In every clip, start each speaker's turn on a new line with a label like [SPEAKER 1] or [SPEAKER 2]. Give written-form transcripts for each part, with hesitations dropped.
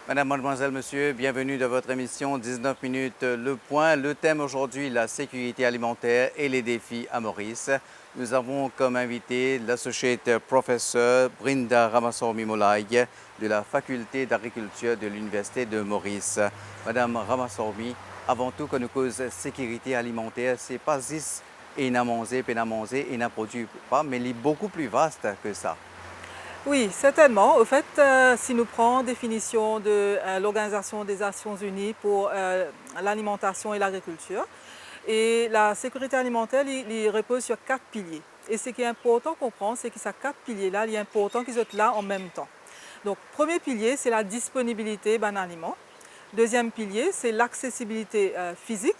[SPEAKER 1] Madame, mademoiselle, monsieur, bienvenue dans votre émission 19 minutes Le Point. Le thème aujourd'hui, la sécurité alimentaire et les défis à Maurice. Nous avons comme invité l'associate professeur Brinda Ramaswamy Molay de la faculté d'agriculture de l'Université de Maurice. Madame Ramaswamy, avant tout, quand nous cause sécurité alimentaire, c'est pas juste et n'a manger, et n'a produit pas, mais il est beaucoup plus vaste que ça.
[SPEAKER 2] Oui, certainement. Au fait, si nous prenons définition de l'Organisation des Nations Unies pour l'alimentation et l'agriculture, et la sécurité alimentaire, il repose sur 4 piliers. Et ce qui est important de comprendre, c'est que ces 4 piliers-là, il est important qu'ils soient là en même temps. Donc, premier pilier, c'est la disponibilité d'un aliment. Deuxième pilier, c'est l'accessibilité physique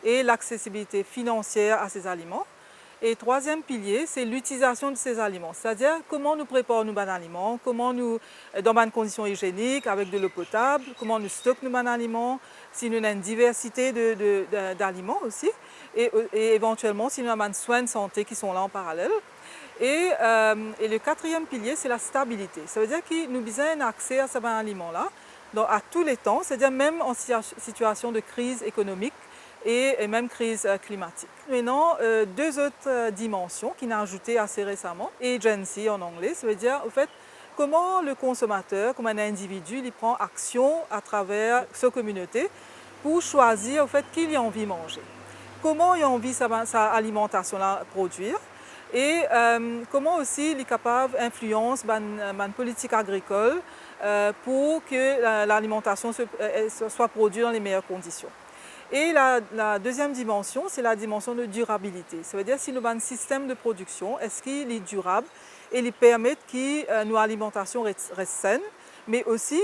[SPEAKER 2] et l'accessibilité financière à ces aliments. Et troisième pilier, c'est l'utilisation de ces aliments, c'est-à-dire comment nous préparons nos aliments, comment nous, dans des conditions hygiéniques, avec de l'eau potable, comment nous stockons nos aliments, si nous avons une diversité d'aliments aussi, et éventuellement si nous avons des soins de santé qui sont là en parallèle. Et le quatrième pilier, c'est la stabilité. Ça veut dire que nous avons accès à ces aliments-là à tous les temps, c'est-à-dire même en situation de crise économique, et même crise climatique. Maintenant, deux autres dimensions qui ont ajouté assez récemment, agency en anglais, ça veut dire au fait comment le consommateur, comme un individu, il prend action à travers sa communauté pour choisir au fait qu'il a envie de manger. Comment il a envie sa alimentation à produire et comment aussi il est capable d'influencer la politique agricole pour que l'alimentation soit produite dans les meilleures conditions. Et la deuxième dimension, c'est la dimension de durabilité. Ça veut dire si nous avons un système de production, est-ce qu'il est durable et il permet que notre alimentation reste saine, mais aussi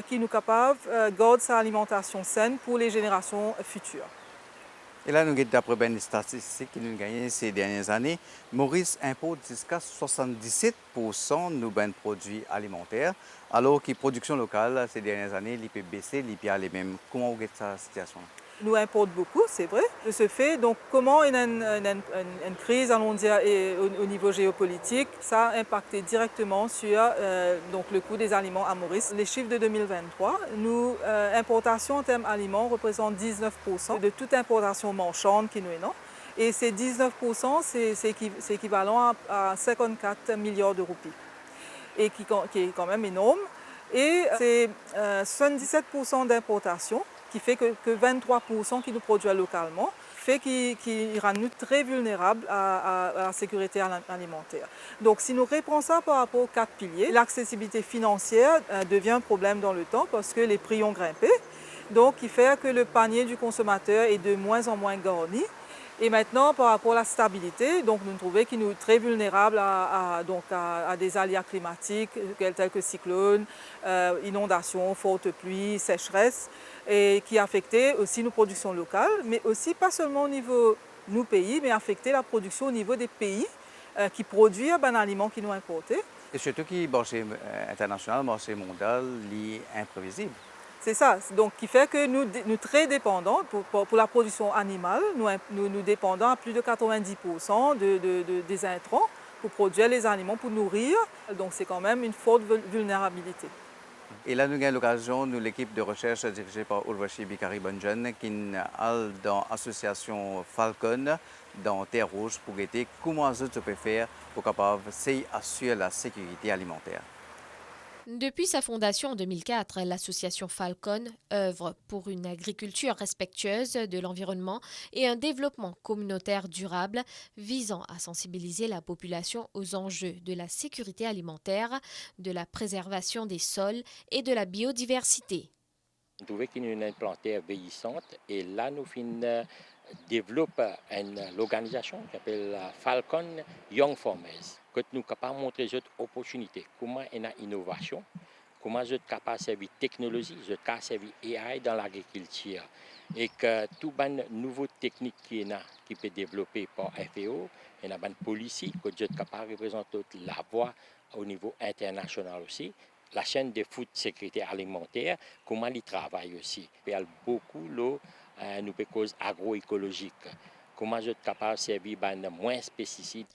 [SPEAKER 2] qu'il nous capable de garder sa alimentation saine pour les générations futures.
[SPEAKER 1] Et là, nous avons d'après les statistiques que nous avons gagnées ces dernières années, Maurice importe jusqu'à 77% de nos produits alimentaires, alors que la production locale ces dernières années, il peut baisser, il peut aller même. Comment vous voyez cette situation?
[SPEAKER 2] Nous importe beaucoup, c'est vrai. De ce fait, donc comment une crise, allons dire, au niveau géopolitique, ça a impacté directement sur donc le coût des aliments à Maurice. Les chiffres de 2023, nous importation en termes aliments représentent 19% de toute importation marchande qui nous est non. Et ces 19%, c'est équivalent à 54 milliards de roupies, et qui est quand même énorme. Et c'est 77% d'importation qui fait que 23% qui nous produit localement, fait qu'il rend nous très vulnérables à la sécurité alimentaire. Donc si nous reprenons ça par rapport aux 4 piliers, l'accessibilité financière devient un problème dans le temps parce que les prix ont grimpé. Donc il fait que le panier du consommateur est de moins en moins garni. Et maintenant, par rapport à la stabilité, donc nous trouvons qu'il nous est très vulnérables à des aléas climatiques tels que cyclones, inondations, fortes pluies, sécheresse, et qui affectaient aussi nos productions locales, mais aussi pas seulement au niveau de nos pays, mais affecter la production au niveau des pays qui produisent ben, aliments qui nous importés.
[SPEAKER 1] Et surtout que le marché international, le marché mondial, il est imprévisible.
[SPEAKER 2] C'est ça, donc qui fait que nous sommes très dépendants pour la production animale, nous dépendons à plus de 90% des intrants pour produire les aliments, pour nourrir, donc c'est quand même une forte vulnérabilité.
[SPEAKER 1] Et là, nous avons l'occasion, nous, l'équipe de recherche dirigée par Urvashi Bikari Bonjan, qui est dans l'association Falcon, dans Terre Rouge, pour aider comment on peut faire pour capable assurer la sécurité alimentaire.
[SPEAKER 3] Depuis sa fondation en 2004, l'association Falcon œuvre pour une agriculture respectueuse de l'environnement et un développement communautaire durable visant à sensibiliser la population aux enjeux de la sécurité alimentaire, de la préservation des sols et de la biodiversité.
[SPEAKER 4] On trouvait qu'il y a une plantaire vieillissante et là, nous développons l'organisation qui s'appelle Falcon Young Farmers. Que nous sommes capables de montrer cette opportunité, comment il y a innovation, comment nous sommes capables de servir technologie, nous sommes capables de servir AI dans l'agriculture. Et que toutes les nouvelles techniques qui peuvent développer par FAO, il y a une policy que nous sommes capables de représenter la voie au niveau international aussi. La chaîne de food sécurité alimentaire, comment ils travaillent aussi. Il y a beaucoup de causes agroécologiques. Comment je suis capable de servir moins de pesticides.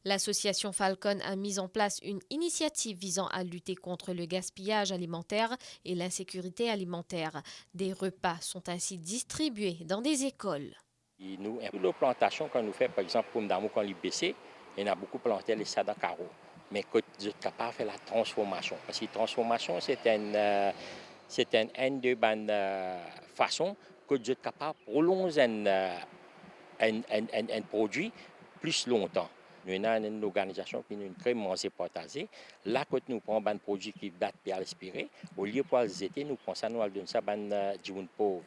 [SPEAKER 3] L'association Falcon a mis en place une initiative visant à lutter contre le gaspillage alimentaire et l'insécurité alimentaire. Des repas sont ainsi distribués dans des écoles.
[SPEAKER 4] Et nous, les plantations qu'on nous fait, par exemple, pour d'amour quand il baissé, il y a beaucoup planté les ça dans carreau. Mais quand je suis capable de faire la transformation, parce que la transformation, c'est une de bonnes façons que je suis capable de prolonger un produit plus longtemps. Nous avons une organisation qui nous crée manger partagé. Là, quand nous prenons un produit qui date bien respirer, au lieu de les jeter, nous pensons à donner ça à des pauvres.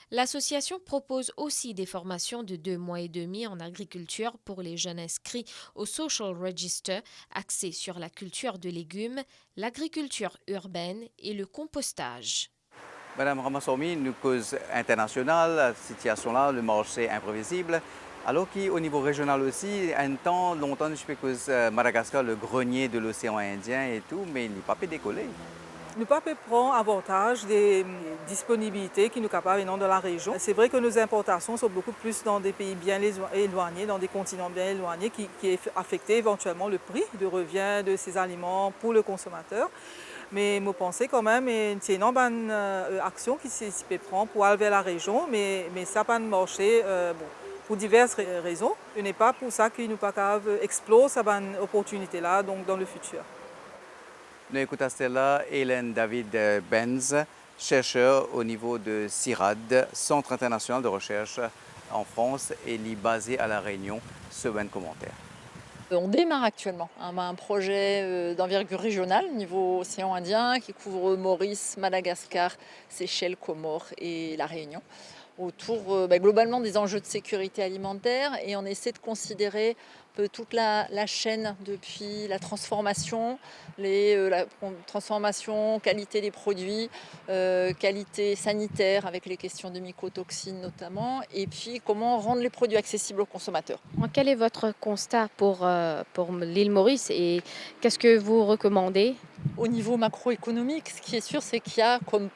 [SPEAKER 3] L'association propose aussi des formations de 2 mois et demi en agriculture pour les jeunes inscrits au Social Register, axés sur la culture de légumes, l'agriculture urbaine et le compostage.
[SPEAKER 1] Madame Ramassoumi, une cause internationale, la situation là, le marché imprévisible. Alors qu'au niveau régional aussi, un temps, longtemps, je sais que Madagascar, le grenier de l'océan Indien et tout, mais il n'est pas pu décoller.
[SPEAKER 2] Le pape prend avantage des disponibilités qui nous capables venant de la région. C'est vrai que nos importations sont beaucoup plus dans des pays bien éloignés, dans des continents bien éloignés, qui affectent éventuellement le prix de revient de ces aliments pour le consommateur. Mais je pense quand même c'est une bonne action qui se prend pour aller vers la région, mais ça n'a pas marché pour diverses raisons. Ce n'est pas pour ça qu'il nous pas capable explorer cette opportunité-là dans le futur.
[SPEAKER 1] Nous écoutons là Hélène David Benz, chercheur au niveau de CIRAD, Centre international de recherche en France, et il est basé à La Réunion. Ce bon commentaire.
[SPEAKER 5] On démarre actuellement un projet d'envergure régionale niveau océan Indien qui couvre Maurice, Madagascar, Seychelles, Comores et La Réunion, autour globalement des enjeux de sécurité alimentaire, et on essaie de considérer un peu toute la chaîne depuis la transformation, qualité des produits, qualité sanitaire avec les questions de mycotoxines notamment, et puis comment rendre les produits accessibles aux consommateurs.
[SPEAKER 3] Quel est votre constat pour l'île Maurice et qu'est-ce que vous recommandez?
[SPEAKER 5] Au niveau macroéconomique, ce qui est sûr, c'est qu'il y a, comme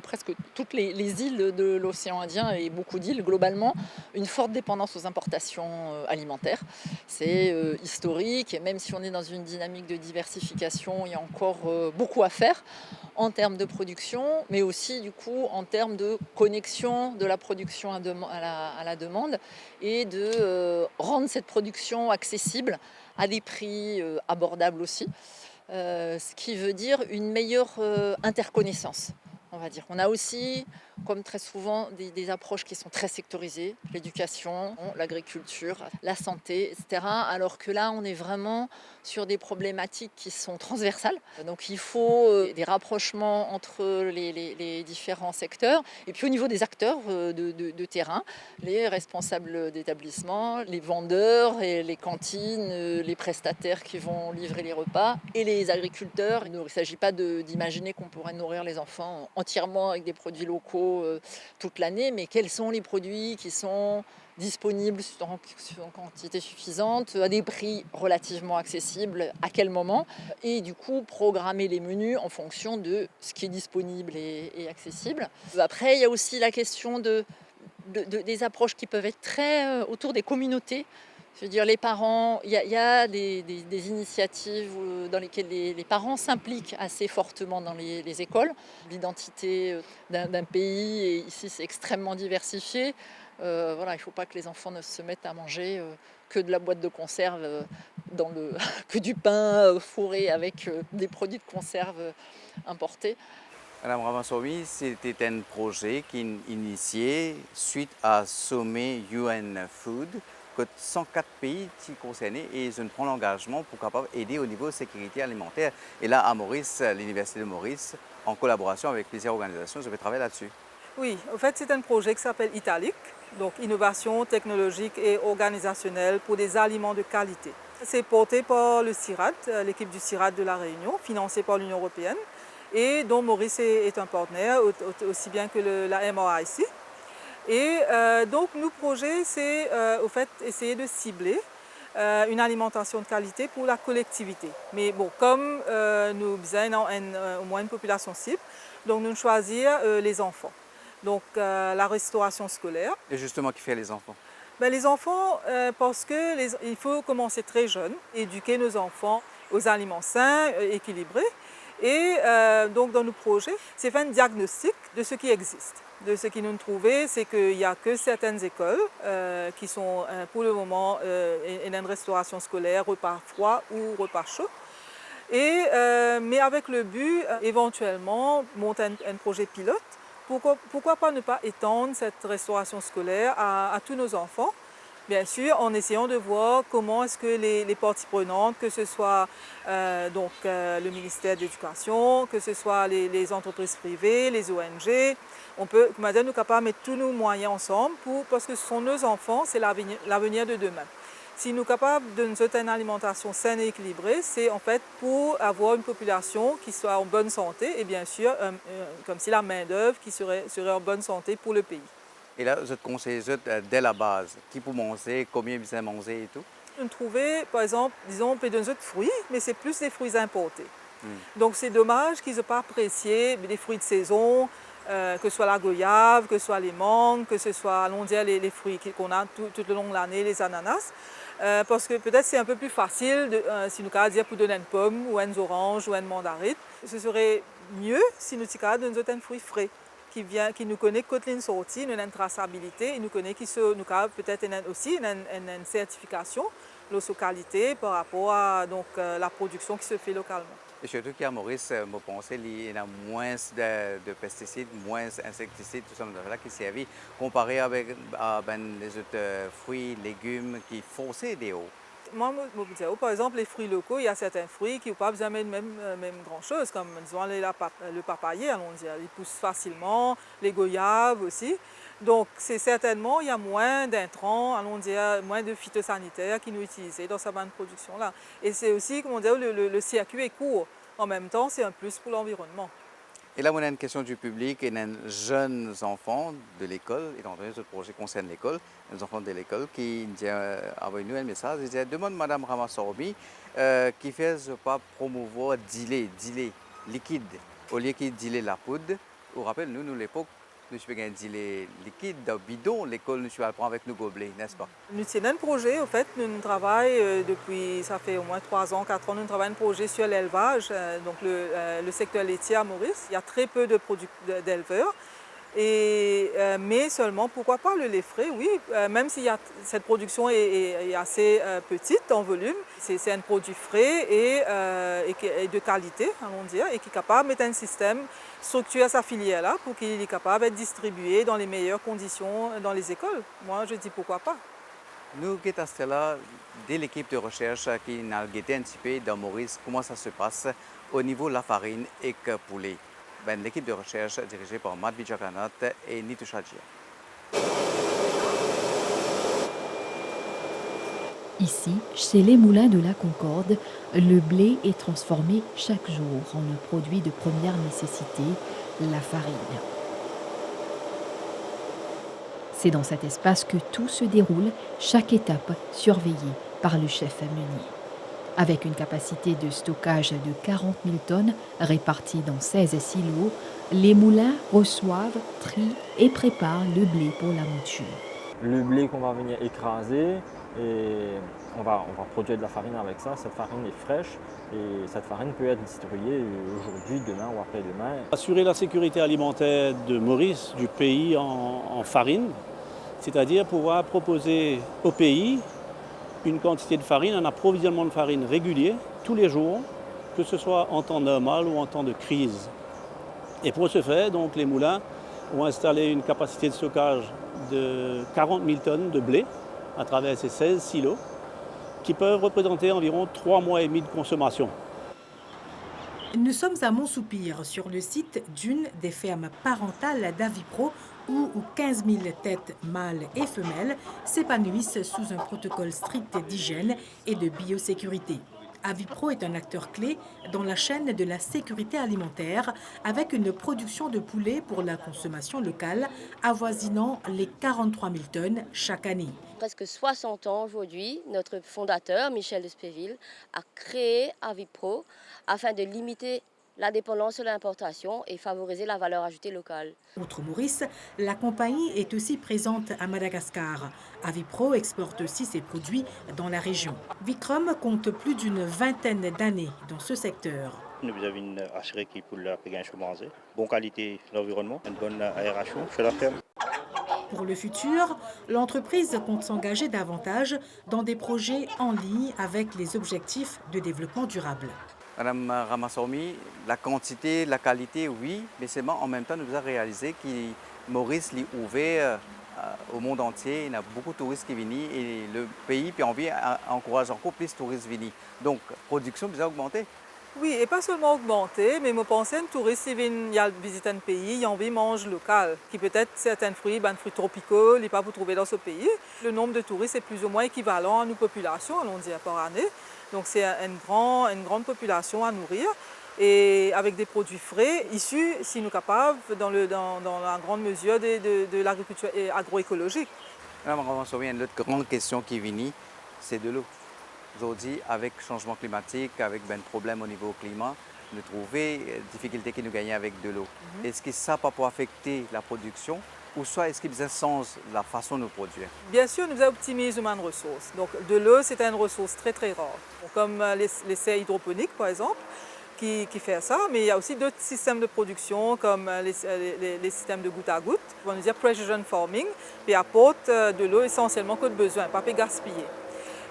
[SPEAKER 5] presque toutes les îles de l'océan Indien et beaucoup d'îles globalement, une forte dépendance aux importations alimentaires. C'est historique, et même si on est dans une dynamique de diversification, il y a encore beaucoup à faire en termes de production, mais aussi du coup en termes de connexion de la production à la demande, et de rendre cette production accessible à des prix abordables aussi. Ce qui veut dire une meilleure interconnaissance, on va dire. On a aussi, comme très souvent, des approches qui sont très sectorisées, l'éducation, l'agriculture, la santé, etc. Alors que là, on est vraiment sur des problématiques qui sont transversales. Donc il faut des rapprochements entre les différents secteurs. Et puis au niveau des acteurs de terrain, les responsables d'établissement, les vendeurs et les cantines, les prestataires qui vont livrer les repas et les agriculteurs. Il ne s'agit pas d'imaginer qu'on pourrait nourrir les enfants entièrement avec des produits locaux toute l'année, mais quels sont les produits qui sont disponibles en quantité suffisante, à des prix relativement accessibles, à quel moment, et du coup programmer les menus en fonction de ce qui est disponible et accessible. Après, il y a aussi la question des approches qui peuvent être très autour des communautés. Je veux dire, les parents, il y a des initiatives dans lesquelles les parents s'impliquent assez fortement dans les écoles. L'identité d'un pays, et ici c'est extrêmement diversifié. Voilà, il ne faut pas que les enfants ne se mettent à manger que de la boîte de conserve, que du pain fourré avec des produits de conserve importés.
[SPEAKER 1] Madame Ramassoumi, c'était un projet qui est initié suite à sommet UN Food, que 104 pays sont concernés et ils prennent l'engagement pour capable aider au niveau de sécurité alimentaire. Et là, à Maurice, l'Université de Maurice, en collaboration avec plusieurs organisations, je vais travailler là-dessus.
[SPEAKER 2] Oui, en fait, c'est un projet qui s'appelle Italic, donc Innovation technologique et organisationnelle pour des aliments de qualité. C'est porté par le CIRAD, l'équipe du CIRAD de La Réunion, financé par l'Union européenne, et dont Maurice est un partenaire, aussi bien que la MRIC. Et donc, nos projets, c'est au fait essayer de cibler une alimentation de qualité pour la collectivité. Mais bon, comme nous avons au moins une population cible, donc nous choisissons les enfants. Donc la restauration scolaire.
[SPEAKER 1] Et justement, qui fait les enfants?
[SPEAKER 2] Les enfants, parce qu'il faut commencer très jeune, éduquer nos enfants aux aliments sains, équilibrés. Et donc dans nos projets, c'est faire un diagnostic de ce qui existe. De ce qui nous trouvait, c'est qu'il n'y a que certaines écoles qui sont pour le moment une restauration scolaire, repas froid ou repas chaud. Mais avec le but, éventuellement, monter un projet pilote. Pourquoi pas ne pas étendre cette restauration scolaire à tous nos enfants? Bien sûr, en essayant de voir comment est-ce que les parties prenantes, que ce soit le ministère de l'Éducation, que ce soit les entreprises privées, les ONG, on peut, nous sommes capables de mettre tous nos moyens ensemble parce que ce sont nos enfants, c'est l'avenir de demain. Si nous sommes capables d'une certaine alimentation saine et équilibrée, c'est en fait pour avoir une population qui soit en bonne santé et bien sûr, comme si la main-d'œuvre qui serait en bonne santé pour le pays.
[SPEAKER 1] Et là, vous êtes conseillé dès la base, qui peut manger, combien vous avez mangé et tout?
[SPEAKER 2] On trouvait, par exemple, disons, on peut donner des fruits, mais c'est plus des fruits importés. Donc c'est dommage qu'ils n'aient pas apprécié les fruits de saison, que ce soit la goyave, que ce soit les mangues, que ce soit, allons dire, les fruits qu'on a tout le long de l'année, les ananas. Parce que peut-être c'est un peu plus facile, si nous pouvons dire, pour donner une pomme, ou une orange, ou une mandarine. Ce serait mieux si nous donnions un fruit frais, qui nous connaît quand une sortie, nous avons une traçabilité, et nous connaît nous avons peut-être aussi une certification, de qualité par rapport à la production qui se fait localement.
[SPEAKER 1] Et surtout qu'à Maurice, je pense qu'il y a moins de pesticides, moins d'insecticides, tout ça qui servent, comparé avec les autres fruits, légumes qui forcent des hauts.
[SPEAKER 2] Moi, je vous dis, par exemple, les fruits locaux, il y a certains fruits qui n'ont pas besoin de même grand-chose, comme disons, le papayer, allons dire, il pousse facilement, les goyaves aussi. Donc, c'est certainement, il y a moins d'intrants, allons dire, moins de phytosanitaires qui nous utilisent dans cette bonne production-là. Et c'est aussi, comment dire, le circuit est court. En même temps, c'est un plus pour l'environnement.
[SPEAKER 1] Et là, on a une question du public et des jeunes enfants de l'école, étant donné que ce projet concerne l'école, les enfants de l'école qui envoient nous un message, ils disent demande Mme Ramasorobi qui fait pas promouvoir diler liquide au lieu de diler la poudre. Vous rappelez, nous, l'époque, nous faisons diler liquide dans le bidon, l'école nous prend avec nos gobelets, n'est-ce pas?
[SPEAKER 2] Nous c'est un projet, en fait, nous travaillons depuis, ça fait au moins 3 ans, 4 ans, nous travaillons un projet sur l'élevage, donc le secteur laitier à Maurice. Il y a très peu d'éleveurs, mais seulement, pourquoi pas le lait frais, oui, même si cette production est assez petite en volume, c'est un produit frais et de qualité, allons dire, et qui est capable de mettre un système, structurer sa filière-là pour qu'il est capable d'être distribué dans les meilleures conditions dans les écoles. Moi, je dis pourquoi pas.
[SPEAKER 1] Nous, qui sommes là, de l'équipe de recherche qui a été un petit peu dans Maurice, comment ça se passe au niveau de la farine et le poulet. L'équipe de recherche dirigée par Matt Vijayanat et Nitu Shadjia.
[SPEAKER 6] Ici, chez les moulins de la Concorde, le blé est transformé chaque jour en un produit de première nécessité, la farine. C'est dans cet espace que tout se déroule, chaque étape surveillée par le chef meunier. Avec une capacité de stockage de 40 000 tonnes réparties dans 16 silos, les moulins reçoivent, trient et préparent le blé pour la mouture.
[SPEAKER 7] Le blé qu'on va venir écraser, et on va produire de la farine avec ça. Cette farine est fraîche et cette farine peut être distribuée aujourd'hui, demain ou après-demain.
[SPEAKER 8] Assurer la sécurité alimentaire de Maurice, du pays en farine, c'est-à-dire pouvoir proposer au pays une quantité de farine, un approvisionnement de farine régulier tous les jours, que ce soit en temps normal ou en temps de crise. Et pour ce faire, donc, les moulins ont installé une capacité de stockage de 40 000 tonnes de blé à travers ces 16 silos qui peuvent représenter environ 3 mois et demi de consommation.
[SPEAKER 9] Nous sommes à Montsoupir, sur le site d'une des fermes parentales d'Avipro, où 15 000 têtes mâles et femelles s'épanouissent sous un protocole strict d'hygiène et de biosécurité. Avipro est un acteur clé dans la chaîne de la sécurité alimentaire, avec une production de poulet pour la consommation locale avoisinant les 43 000 tonnes chaque année.
[SPEAKER 10] Presque 60 ans aujourd'hui, notre fondateur, Michel Despéville, a créé Avipro afin de limiter la dépendance de l'importation et favoriser la valeur ajoutée locale.
[SPEAKER 9] Outre Maurice, la compagnie est aussi présente à Madagascar. Avipro exporte aussi ses produits dans la région. Vikram compte plus d'une vingtaine d'années dans ce secteur.
[SPEAKER 11] Nous avons une assurée qui pour la manger, bonne qualité de l'environnement, une bonne aération chez la ferme.
[SPEAKER 9] Pour le futur, l'entreprise compte s'engager davantage dans des projets en ligne avec les objectifs de développement durable.
[SPEAKER 1] Madame Ramaswamy, la quantité, la qualité, oui, mais c'est en même temps, nous avons réalisé que Maurice l'est ouvert au monde entier. Il y a beaucoup de touristes qui viennent et le pays puis envie encourage encore plus de touristes venir. Donc, production a augmenté.
[SPEAKER 2] Oui, et pas seulement augmenté, mais je pense que les touristes qui viennent visiter un pays, ils ont envie de manger local, qui peut-être certains fruits, fruits tropicaux, ils ne peuvent pas vous trouver dans ce pays. Le nombre de touristes est plus ou moins équivalent à nos populations, allons dire, par année. Donc c'est une grande population à nourrir et avec des produits frais issus, si nous sommes capables, dans la grande mesure de l'agriculture agroécologique.
[SPEAKER 1] Madame Ramaswamy, une autre grande question qui vient, c'est de l'eau. Aujourd'hui, avec le changement climatique, avec des problèmes au niveau climat, nous trouvons des difficultés que nous gagnons avec de l'eau. Est-ce que ça peut affecter la production ou soit est-ce qu'il change la façon de produire?
[SPEAKER 2] Bien sûr, nous optimisons une ressource. Donc, de l'eau, c'est une ressource très très rare, comme les serres hydroponiques par exemple, qui fait ça, mais il y a aussi d'autres systèmes de production comme les systèmes de goutte à goutte, on va dire precision farming, qui apportent de l'eau essentiellement que de besoin, pas gaspiller.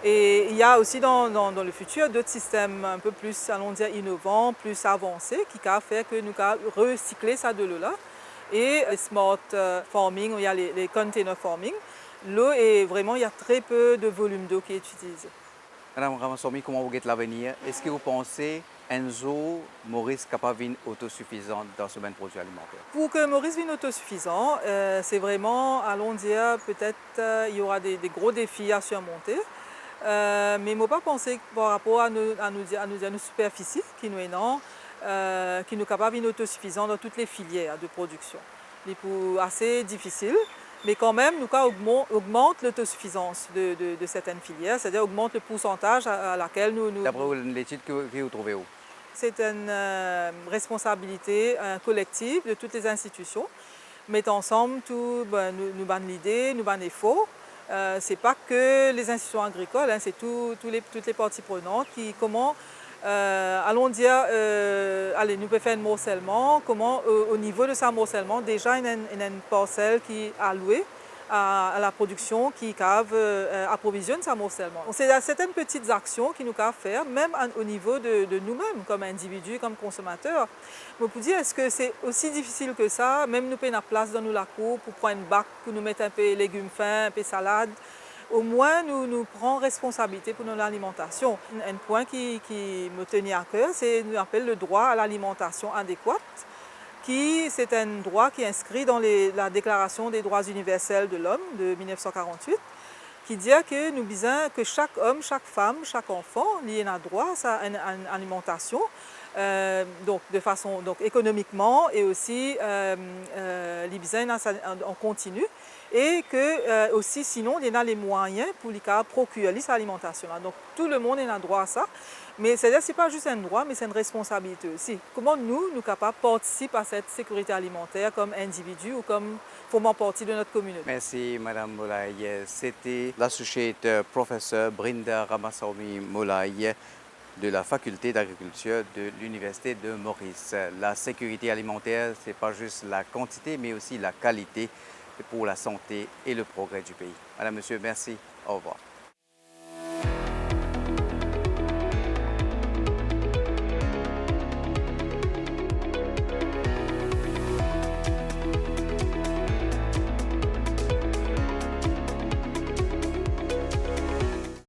[SPEAKER 2] Et il y a aussi dans le futur d'autres systèmes un peu plus, allons dire, innovants, plus avancés, qui peuvent faire que nous pouvons recycler ça de l'eau-là. Et les smart farming, il y a les container farming, l'eau est vraiment, il y a très peu de volume d'eau qui est utilisé.
[SPEAKER 1] Madame Ramaswamy, comment vous guettez l'avenir? Est-ce que vous pensez qu'un jour, Maurice est capable d'être autosuffisant dans ce domaine de produits alimentaires?
[SPEAKER 2] Pour que Maurice vienne autosuffisant, c'est vraiment, allons dire, peut-être il y aura des gros défis à surmonter. Mais il ne faut pas penser par rapport à nos superficies qui nous énorment, qui nous capables d'être autosuffisants dans toutes les filières de production. C'est assez difficile, mais quand même, nous augmente l'autosuffisance de certaines filières, c'est-à-dire augmente le pourcentage à laquelle nous...
[SPEAKER 1] D'après l'étude que vous trouvez où?
[SPEAKER 2] C'est une responsabilité collective de toutes les institutions. Mettre ensemble tout, nous avons l'idée, nous avons l'effort. Ce n'est pas que les institutions agricoles, c'est toutes les parties prenantes qui, comment, allons dire, allez, nous pouvons faire un morcellement, comment au niveau de ce morcellement, déjà il y a une parcelle qui est allouée à la production qui approvisionne ce morcellement. C'est certaines petites actions qui nous peuvent faire, même au niveau de nous-mêmes, comme individus, comme consommateurs. Mais pour dire, est-ce que c'est aussi difficile que ça, même nous payons la place dans la cour pour prendre une bac, pour nous mettre un peu de légumes fins, un peu de salade, au moins nous prenons responsabilité pour notre alimentation. Un point qui me tenait à cœur, c'est ce qu'on appelle le droit à l'alimentation adéquate. C'est un droit qui est inscrit dans la Déclaration des droits universels de l'homme de 1948, qui dit que nous besoin que chaque homme, chaque femme, chaque enfant ait un droit à une alimentation, donc de façon économiquement et aussi les besoins en continu, et que aussi sinon il y a les moyens pour procurer cette alimentation. Donc tout le monde a un droit à ça. Mais c'est-à-dire que ce n'est pas juste un droit, mais c'est une responsabilité aussi. Comment nous sommes capables de participer à cette sécurité alimentaire comme individus ou comme formant partie de notre communauté?
[SPEAKER 1] Merci Madame Moulaye. C'était l'associate professeure Brinda Ramaswamy Moulaye de la faculté d'agriculture de l'Université de Maurice. La sécurité alimentaire, ce n'est pas juste la quantité, mais aussi la qualité pour la santé et le progrès du pays. Madame, Monsieur, merci. Au revoir.